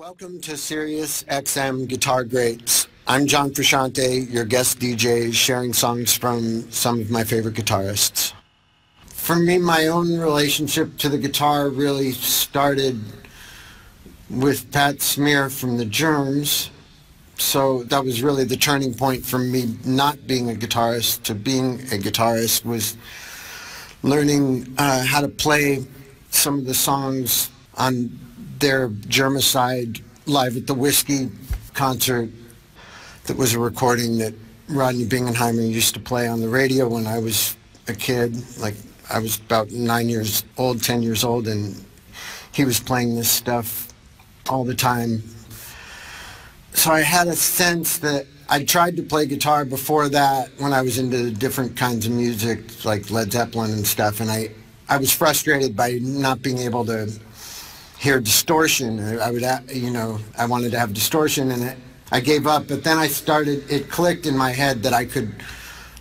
Welcome to Sirius XM Guitar Greats. I'm John Frusciante, your guest DJ, sharing songs from some of my favorite guitarists. For me, my own relationship to the guitar really started with Pat Smear from the Germs. So that was really the turning point from me not being a guitarist to being a guitarist, was learning how to play some of the songs on their Germicide Live at the Whiskey concert. That was a recording that Rodney Bingenheimer used to play on the radio when I was a kid. Like, I was about 9 years old, 10 years old, and he was playing this stuff all the time. So I had a sense that I tried to play guitar before that when I was into different kinds of music, like Led Zeppelin and stuff, and I was frustrated by not being able to hear distortion. I wanted to have distortion, and I gave up. But then it clicked in my head that I could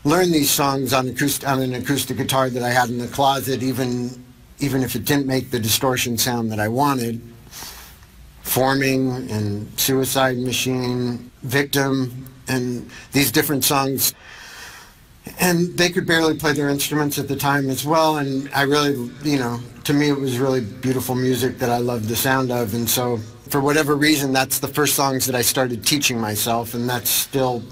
learn these songs on an acoustic guitar that I had in the closet, even if it didn't make the distortion sound that I wanted. Forming and Suicide Machine, Victim, and these different songs. And they could barely play their instruments at the time as well, and I really, to me it was really beautiful music that I loved the sound of, and so for whatever reason that's the first songs that I started teaching myself, and that's still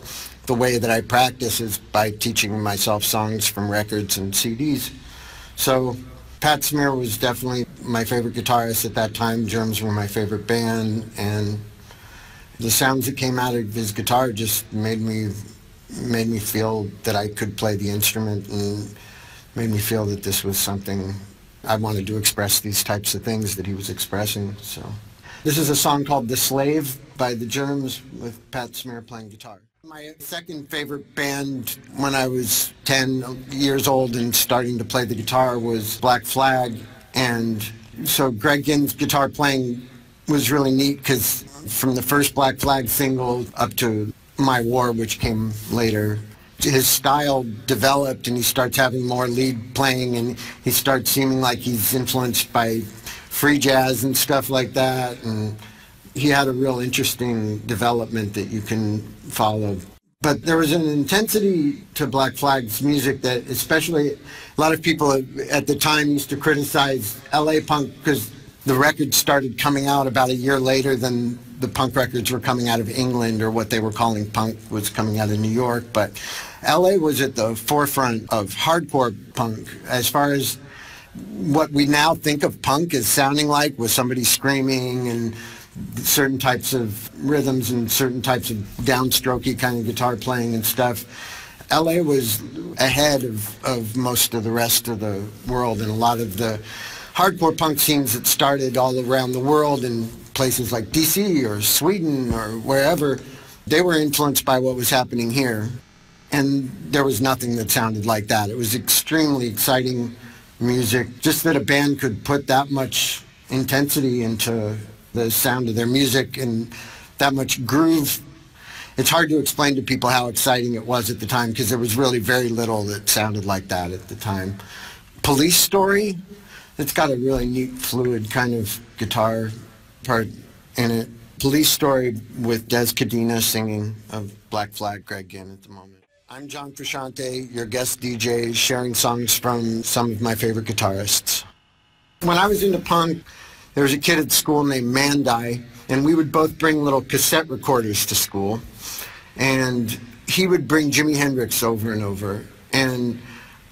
the way that I practice, is by teaching myself songs from records and CDs. So Pat Smear was definitely my favorite guitarist at that time. Germs were my favorite band, and the sounds that came out of his guitar just made me feel that I could play the instrument, and made me feel that this was something I wanted to express, these types of things that he was expressing. So this is a song called The Slave by the Germs with Pat Smear playing guitar. My second favorite band when I was 10 years old and starting to play the guitar was Black Flag, and so Greg Ginn's guitar playing was really neat, because from the first Black Flag single up to My War, which came later, his style developed and he starts having more lead playing, and he starts seeming like he's influenced by free jazz and stuff like that, and he had a real interesting development that you can follow. But there was an intensity to Black Flag's music that, especially, a lot of people at the time used to criticize LA punk, because the records started coming out about a year later than the punk records were coming out of England, or what they were calling punk was coming out of New York. But LA was at the forefront of hardcore punk, as far as what we now think of punk as sounding like, with somebody screaming and certain types of rhythms and certain types of downstrokey kind of guitar playing and stuff. LA was ahead of most of the rest of the world, and a lot of the hardcore punk scenes that started all around the world in places like DC or Sweden or wherever, they were influenced by what was happening here. And there was nothing that sounded like that. It was extremely exciting music. Just that a band could put that much intensity into the sound of their music and that much groove. It's hard to explain to people how exciting it was at the time, because there was really very little that sounded like that at the time. Police Story, it's got a really neat, fluid kind of guitar part in it. Police Story with Des Cadena singing of Black Flag, Greg Ginn at the moment. I'm John Frusciante, your guest DJ, sharing songs from some of my favorite guitarists. When I was into punk, there was a kid at school named Mandai, and we would both bring little cassette recorders to school, and he would bring Jimi Hendrix over and over, and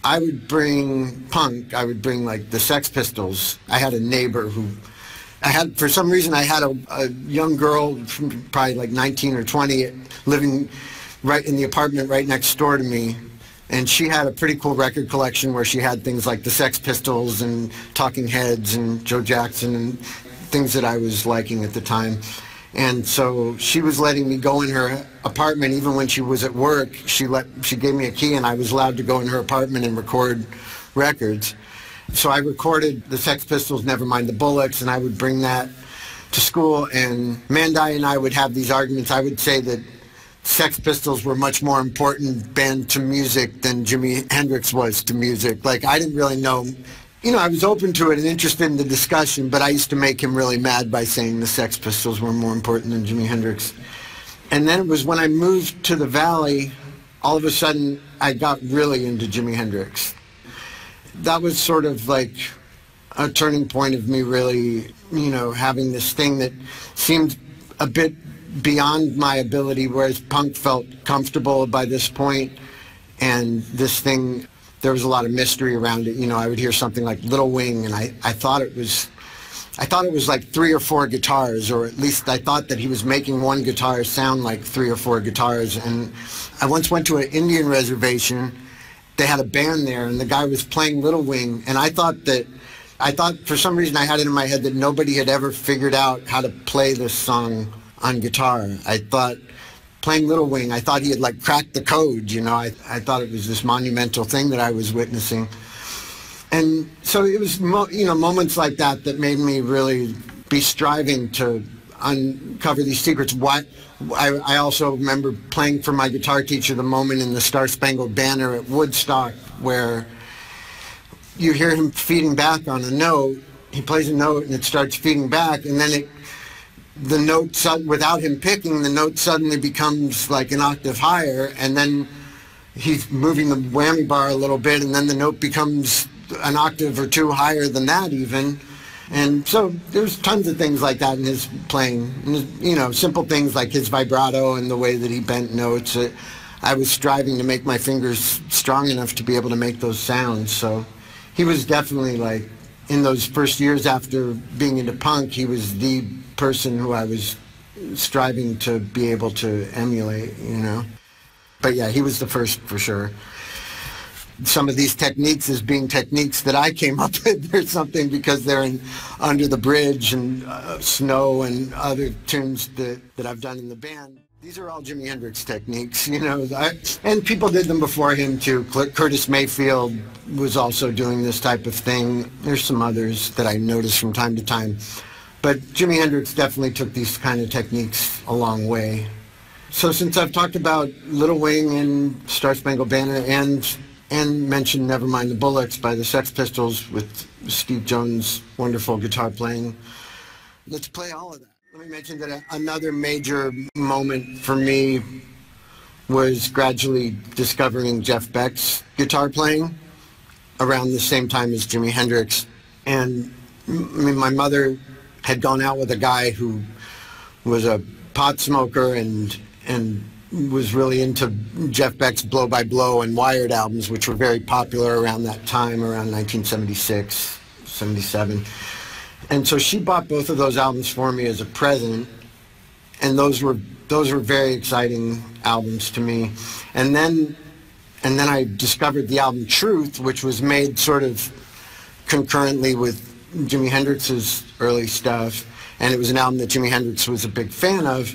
I would bring punk. I would bring like the Sex Pistols. I had a neighbor who, for some reason I had a young girl, probably like 19 or 20, living right in the apartment right next door to me, and she had a pretty cool record collection where she had things like the Sex Pistols and Talking Heads and Joe Jackson and things that I was liking at the time. And so she was letting me go in her apartment even when she was at work. She gave me a key, and I was allowed to go in her apartment and record records. So I recorded the Sex Pistols' Nevermind the Bullocks, and I would bring that to school, and Mandai and I would have these arguments. I would say that Sex Pistols were much more important band to music than Jimi Hendrix was to music. Like, I didn't really know You know, I was open to it and interested in the discussion, but I used to make him really mad by saying the Sex Pistols were more important than Jimi Hendrix. And then it was when I moved to the Valley, all of a sudden I got really into Jimi Hendrix. That was sort of like a turning point of me really, you know, having this thing that seemed a bit beyond my ability, whereas punk felt comfortable by this point, and this thing, there was a lot of mystery around it. You know, I would hear something like Little Wing, and I thought it was like 3 or 4 guitars, or at least I thought that he was making one guitar sound like 3 or 4 guitars. And I once went to an Indian reservation. They had a band there, and the guy was playing Little Wing, and I thought for some reason I had it in my head that nobody had ever figured out how to play this song on guitar. I thought, playing Little Wing, I thought he had like cracked the code, you know. I thought it was this monumental thing that I was witnessing. And so it was, you know, moments like that that made me really be striving to uncover these secrets. I also remember playing for my guitar teacher the moment in the Star Spangled Banner at Woodstock where you hear him feeding back on a note. He plays a note and it starts feeding back, and then the note, without him picking, the note suddenly becomes like an octave higher, and then he's moving the whammy bar a little bit, and then the note becomes an octave or 2 higher than that even. And so there's tons of things like that in his playing. You know, simple things like his vibrato and the way that he bent notes. I was striving to make my fingers strong enough to be able to make those sounds. So he was definitely, like, in those first years after being into punk, he was the person who I was striving to be able to emulate, you know. But yeah, he was the first for sure. Some of these techniques as being techniques that I came up with or something, because they're in Under the Bridge and Snow and other tunes that I've done in the band. These are all Jimi Hendrix techniques, you know. And people did them before him too. Curtis Mayfield was also doing this type of thing. There's some others that I notice from time to time. But Jimi Hendrix definitely took these kind of techniques a long way. So since I've talked about Little Wing and Star Spangled Banner and mentioned Nevermind the Bullets by the Sex Pistols with Steve Jones' wonderful guitar playing, let's play all of that. Let me mention that another major moment for me was gradually discovering Jeff Beck's guitar playing around the same time as Jimi Hendrix. And I mean, my mother had gone out with a guy who was a pot smoker and was really into Jeff Beck's Blow by Blow and Wired albums, which were very popular around that time, around 1976, 77. And so she bought both of those albums for me as a present, and those were very exciting albums to me. And then I discovered the album Truth, which was made sort of concurrently with Jimi Hendrix's early stuff, and it was an album that Jimi Hendrix was a big fan of.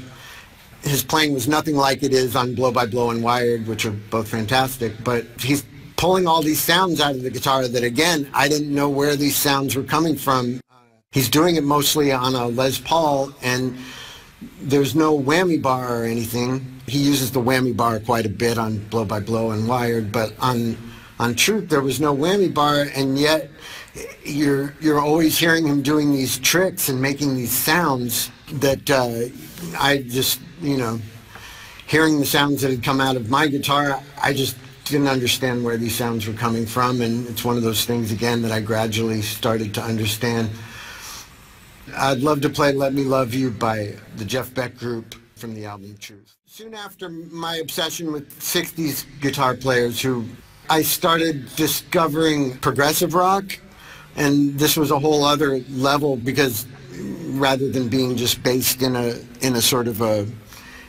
His playing was nothing like it is on Blow by Blow and Wired, which are both fantastic, but he's pulling all these sounds out of the guitar that, again, I didn't know where these sounds were coming from. He's doing it mostly on a Les Paul, and there's no whammy bar or anything. He uses the whammy bar quite a bit on Blow by Blow and Wired, but on Truth there was no whammy bar, and yet you're always hearing him doing these tricks and making these sounds that I just, you know, hearing the sounds that had come out of my guitar, I just didn't understand where these sounds were coming from, and it's one of those things, again, that I gradually started to understand. I'd love to play Let Me Love You by the Jeff Beck Group from the album Truth. Soon after my obsession with 60s guitar players, I started discovering progressive rock, and this was a whole other level, because rather than being just based in a sort of a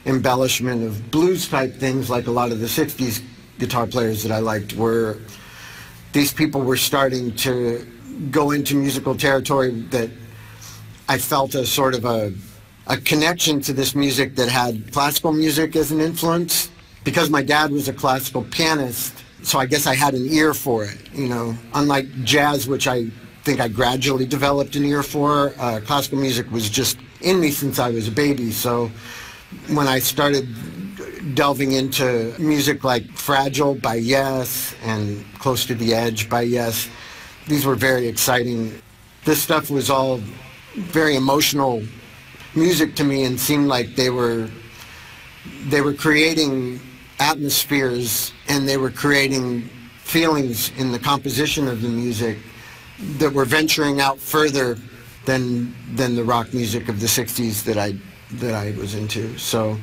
embellishment of blues type things like a lot of the 60s guitar players that I liked were, these people were starting to go into musical territory that I felt a sort of a connection to this music that had classical music as an influence. Because my dad was a classical pianist, so I guess I had an ear for it, you know. Unlike jazz, which I think I gradually developed an ear for, classical music was just in me since I was a baby. So when I started delving into music like Fragile by Yes and Close to the Edge by Yes, these were very exciting. This stuff was all very emotional music to me, and seemed like they were creating atmospheres, and they were creating feelings in the composition of the music that were venturing out further than the rock music of the 60s that I was into. So,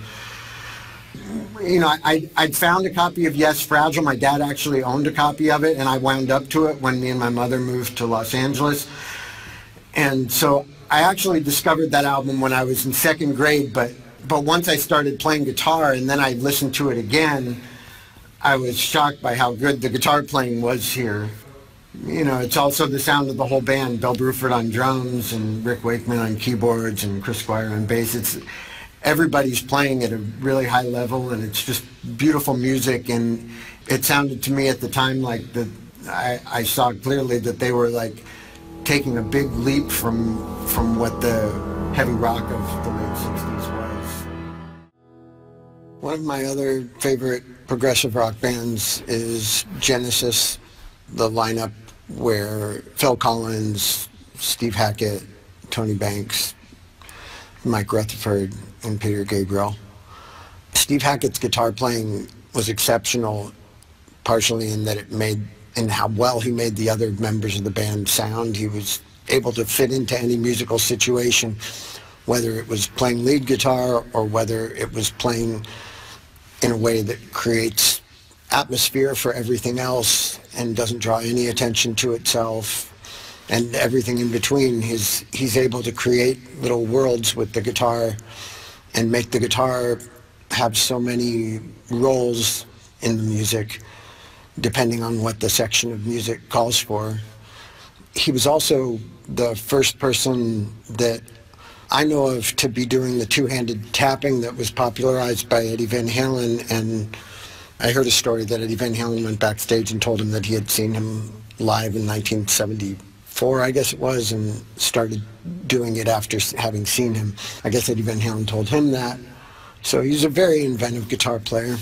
you know, I'd found a copy of Yes, Fragile. My dad actually owned a copy of it, and I wound up to it when me and my mother moved to Los Angeles. And so I actually discovered that album when I was in second grade, but once I started playing guitar and then I listened to it again, I was shocked by how good the guitar playing was here. You know, it's also the sound of the whole band, Bill Bruford on drums and Rick Wakeman on keyboards and Chris Squire on bass. Everybody's playing at a really high level, and it's just beautiful music. And it sounded to me at the time like I saw clearly that they were like taking a big leap from what the heavy rock of the late 60s was. One of my other favorite progressive rock bands is Genesis, the lineup where Phil Collins, Steve Hackett, Tony Banks, Mike Rutherford, and Peter Gabriel. Steve Hackett's guitar playing was exceptional, partially in that and how well he made the other members of the band sound. He was able to fit into any musical situation, whether it was playing lead guitar or whether it was playing in a way that creates atmosphere for everything else and doesn't draw any attention to itself, and everything in between. He's able to create little worlds with the guitar and make the guitar have so many roles in the music depending on what the section of music calls for. He was also the first person that I know of to be doing the two-handed tapping that was popularized by Eddie Van Halen. And I heard a story that Eddie Van Halen went backstage and told him that he had seen him live in 1974, I guess it was, and started doing it after having seen him. I guess Eddie Van Halen told him that. So he's a very inventive guitar player.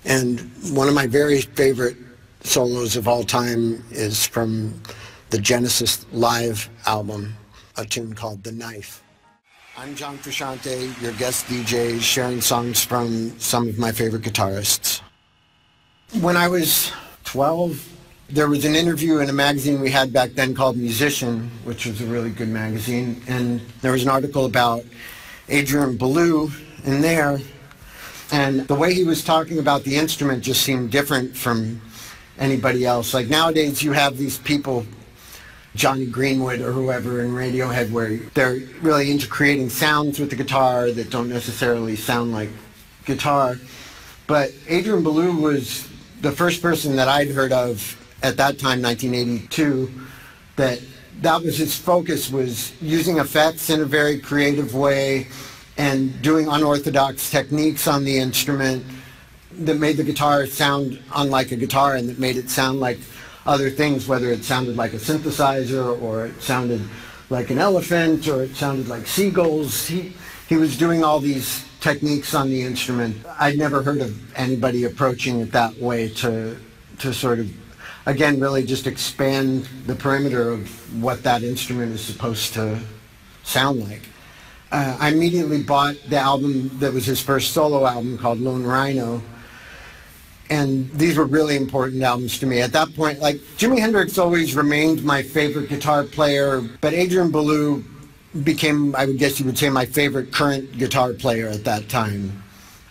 And one of my very favorite solos of all time is from the Genesis live album, a tune called The Knife. I'm John Frusciante, your guest DJ, sharing songs from some of my favorite guitarists. When I was 12, there was an interview in a magazine we had back then called Musician, which was a really good magazine, and there was an article about Adrian Belew in there, and the way he was talking about the instrument just seemed different from anybody else. Like nowadays you have these people, Johnny Greenwood or whoever in Radiohead, where they're really into creating sounds with the guitar that don't necessarily sound like guitar. But Adrian Belew was the first person that I'd heard of at that time, 1982, that was his focus, was using effects in a very creative way and doing unorthodox techniques on the instrument that made the guitar sound unlike a guitar and that made it sound like other things, whether it sounded like a synthesizer or it sounded like an elephant or it sounded like seagulls. He was doing all these techniques on the instrument. I'd never heard of anybody approaching it that way to sort of, again, really just expand the perimeter of what that instrument is supposed to sound like. I immediately bought the album that was his first solo album called Lone Rhino, and these were really important albums to me. At that point, like, Jimi Hendrix always remained my favorite guitar player, but Adrian Belew became, I would guess you would say, my favorite current guitar player at that time.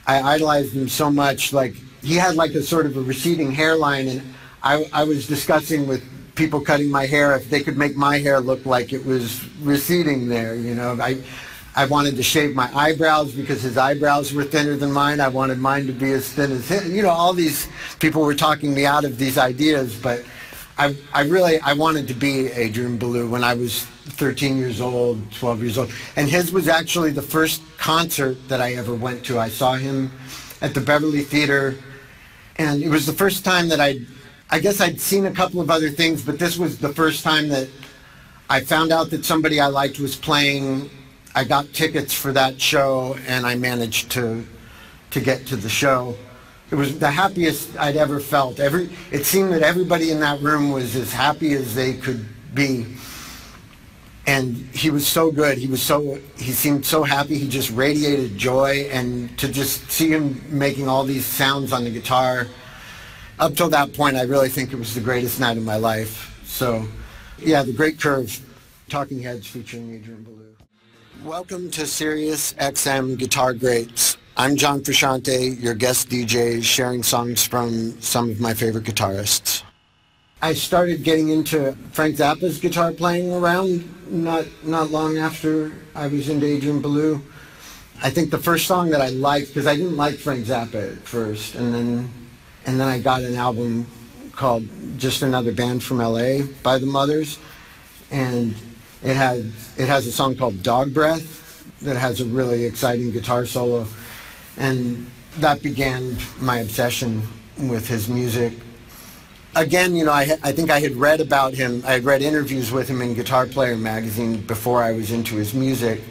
I idolized him so much. Like, he had like a sort of a receding hairline, and I was discussing with people cutting my hair if they could make my hair look like it was receding there, you know. I wanted to shave my eyebrows because his eyebrows were thinner than mine. I wanted mine to be as thin as his. You know, all these people were talking me out of these ideas, but I wanted to be Adrian Belew when I was 13 years old, 12 years old. And his was actually the first concert that I ever went to. I saw him at the Beverly Theater, and it was the first time that I guess I'd seen a couple of other things, but this was the first time that I found out that somebody I liked was playing. I got tickets for that show, and I managed to get to the show. It was the happiest I'd ever felt. It seemed that everybody in that room was as happy as they could be. And he was so good. He seemed so happy. He just radiated joy. And to just see him making all these sounds on the guitar, up till that point, I really think it was the greatest night of my life. So, yeah, The Great Curve, Talking Heads featuring Adrian Belew. Welcome to Sirius XM Guitar Greats. I'm John Frusciante, your guest DJ, sharing songs from some of my favorite guitarists. I started getting into Frank Zappa's guitar playing around not long after I was into Adrian Belew. I think the first song that I liked, because I didn't like Frank Zappa at first, and then I got an album called Just Another Band from LA by the Mothers, and it has a song called Dog Breath that has a really exciting guitar solo. And that began my obsession with his music. Again, you know, I think I had read about him. I had read interviews with him in Guitar Player magazine before I was into his music.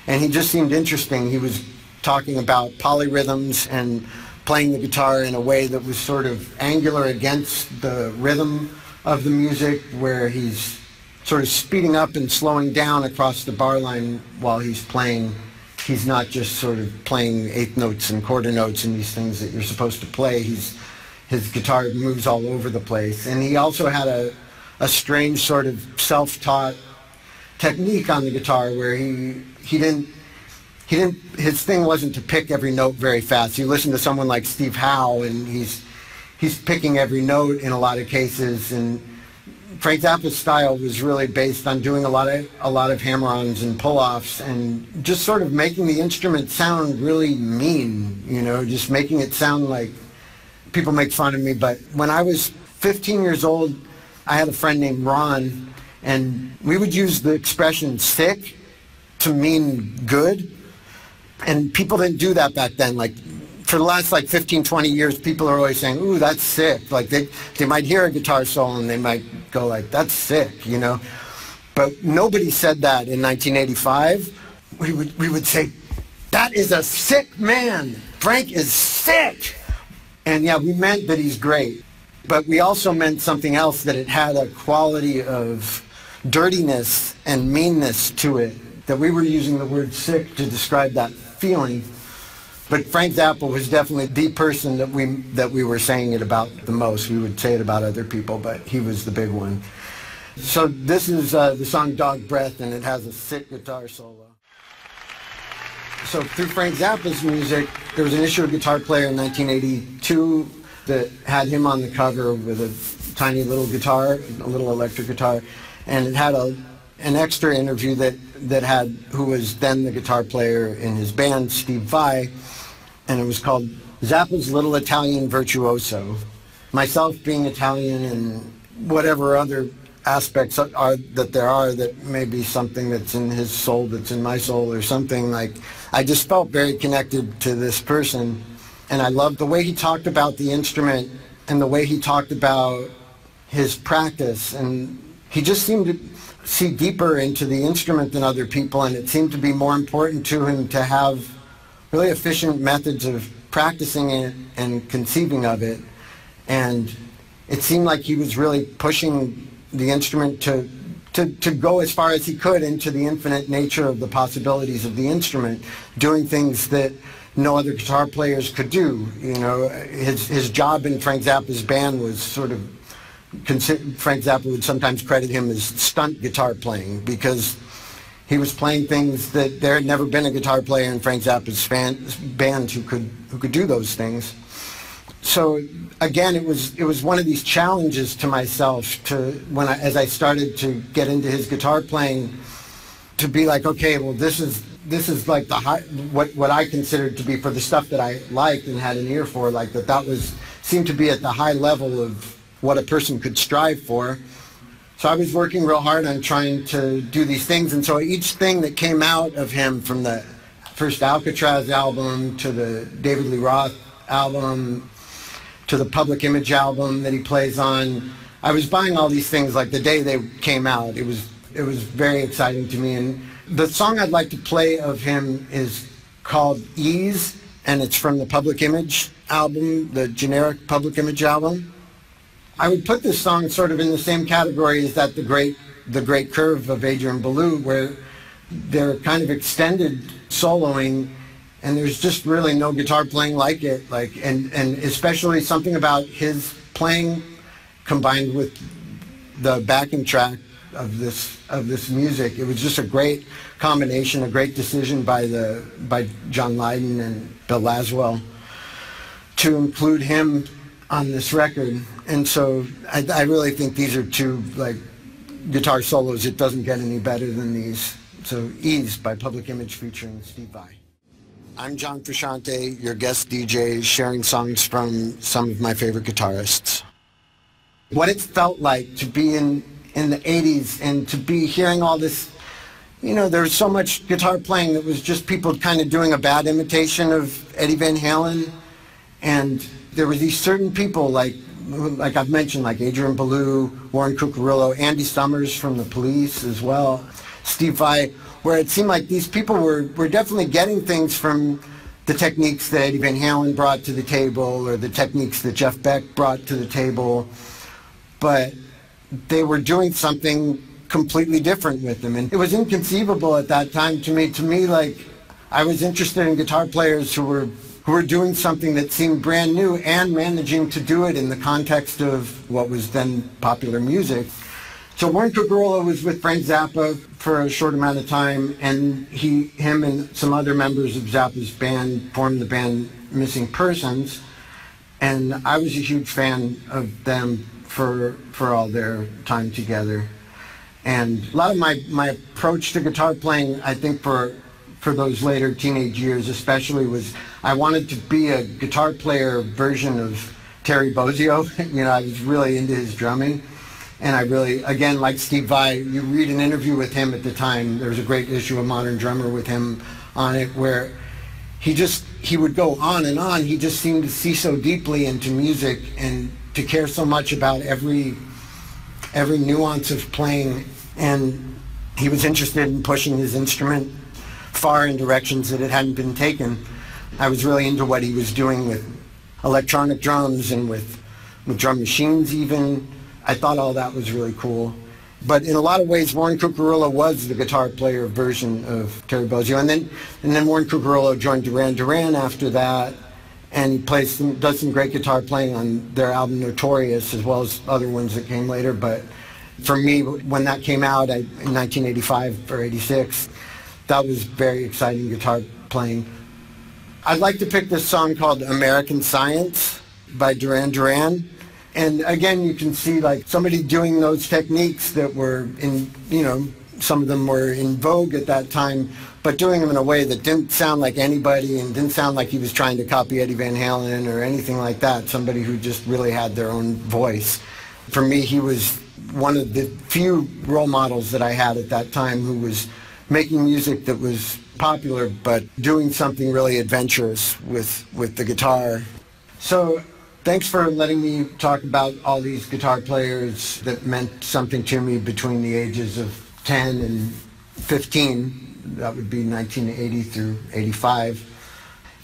And he just seemed interesting. He was talking about polyrhythms and playing the guitar in a way that was sort of angular against the rhythm of the music, where he's sort of speeding up and slowing down across the bar line while he's playing. He's not just sort of playing eighth notes and quarter notes and these things that you're supposed to play. His guitar moves all over the place. And he also had a strange sort of self-taught technique on the guitar where his thing wasn't to pick every note very fast. You listen to someone like Steve Howe and he's picking every note in a lot of cases, and Frank Zappa's style was really based on doing a lot of hammer-ons and pull-offs and just sort of making the instrument sound really mean, you know, just making it sound like, people make fun of me, but when I was 15 years old, I had a friend named Ron, and we would use the expression sick to mean good, and people didn't do that back then. Like, for the last 15, 20 years, people are always saying, ooh, that's sick. Like, they might hear a guitar solo and they might go like, that's sick, you know? But nobody said that in 1985. We would say, that is a sick man. Frank is sick. And yeah, we meant that he's great. But we also meant something else, that it had a quality of dirtiness and meanness to it, that we were using the word sick to describe that feeling. But Frank Zappa was definitely the person that we were saying it about the most. We would say it about other people, but he was the big one. So this is the song Dog Breath, and it has a sick guitar solo. So through Frank Zappa's music, there was an issue of Guitar Player in 1982 that had him on the cover with a tiny little guitar, a little electric guitar, and it had an extra interview that had who was then the guitar player in his band, Steve Vai, and it was called Zappa's Little Italian Virtuoso. Myself being Italian and whatever other aspects there are that may be something that's in his soul that's in my soul or something, like, I just felt very connected to this person, and I loved the way he talked about the instrument and the way he talked about his practice, and he just seemed to see deeper into the instrument than other people, and it seemed to be more important to him to have really efficient methods of practicing it and conceiving of it. And it seemed like he was really pushing the instrument to go as far as he could into the infinite nature of the possibilities of the instrument, doing things that no other guitar players could do. You know, his job in Frank Zappa's band was sort of, Frank Zappa would sometimes credit him as stunt guitar playing, because he was playing things that there had never been a guitar player in Frank Zappa's band who could do those things. So again, it was one of these challenges to myself as I started to get into his guitar playing, to be like, okay, well, this is like the high, what I considered to be, for the stuff that I liked and had an ear for, like that seemed to be at the high level of what a person could strive for. So I was working real hard on trying to do these things, and so each thing that came out of him, from the first Alcatraz album to the David Lee Roth album to the Public Image album that he plays on, I was buying all these things like the day they came out. It was very exciting to me. And the song I'd like to play of him is called Ease, and it's from the Public Image album, the generic Public Image album. I would put this song sort of in the same category as that, the great curve of Adrian Belew, where they're kind of extended soloing, and there's just really no guitar playing like it. And especially something about his playing combined with the backing track of this music. It was just a great combination, a great decision by John Lydon and Bill Laswell to include him on this record. And so I really think these are two guitar solos. It doesn't get any better than these. So Ease by Public Image featuring Steve Vai. I'm John Frusciante, your guest DJ, sharing songs from some of my favorite guitarists. What it felt like to be in the 80s and to be hearing all this, there was so much guitar playing that was just people kind of doing a bad imitation of Eddie Van Halen. And there were these certain people like I've mentioned, like Adrian Belew, Warren Cucurullo, Andy Summers from the Police as well, Steve Vai, where it seemed like these people were definitely getting things from the techniques that Eddie Van Halen brought to the table or the techniques that Jeff Beck brought to the table, but they were doing something completely different with them. And it was inconceivable at that time to me, I was interested in guitar players who were doing something that seemed brand new and managing to do it in the context of what was then popular music. So Warren Cucurullo was with Frank Zappa for a short amount of time, and him and some other members of Zappa's band formed the band Missing Persons, and I was a huge fan of them for all their time together. And a lot of my approach to guitar playing, I think for those later teenage years especially, was I wanted to be a guitar player version of Terry Bozzio. I was really into his drumming. And I really, again, like Steve Vai, you read an interview with him at the time, there was a great issue of Modern Drummer with him on it, where he would go on and on. He just seemed to see so deeply into music and to care so much about every nuance of playing. And he was interested in pushing his instrument far in directions that it hadn't been taken. I was really into what he was doing with electronic drums and with drum machines even. I thought all that was really cool. But in a lot of ways, Warren Cucurullo was the guitar player version of Terry Bozzio. And then Warren Cucurullo joined Duran after that, and he does some great guitar playing on their album Notorious, as well as other ones that came later. But for me, when that came out in 1985 or 86, that was very exciting guitar playing. I'd like to pick this song called American Science by Duran. And again, you can see somebody doing those techniques that were some of them were in vogue at that time, but doing them in a way that didn't sound like anybody and didn't sound like he was trying to copy Eddie Van Halen or anything like that. Somebody who just really had their own voice. For me, he was one of the few role models that I had at that time who was making music that was popular, but doing something really adventurous with the guitar. So thanks for letting me talk about all these guitar players that meant something to me between the ages of 10 and 15. That would be 1980 through 85.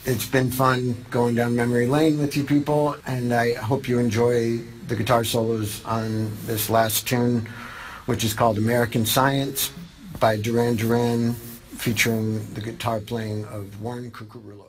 It's been fun going down memory lane with you people, and I hope you enjoy the guitar solos on this last tune, which is called American Science by Duran, featuring the guitar playing of Warren Cucurullo.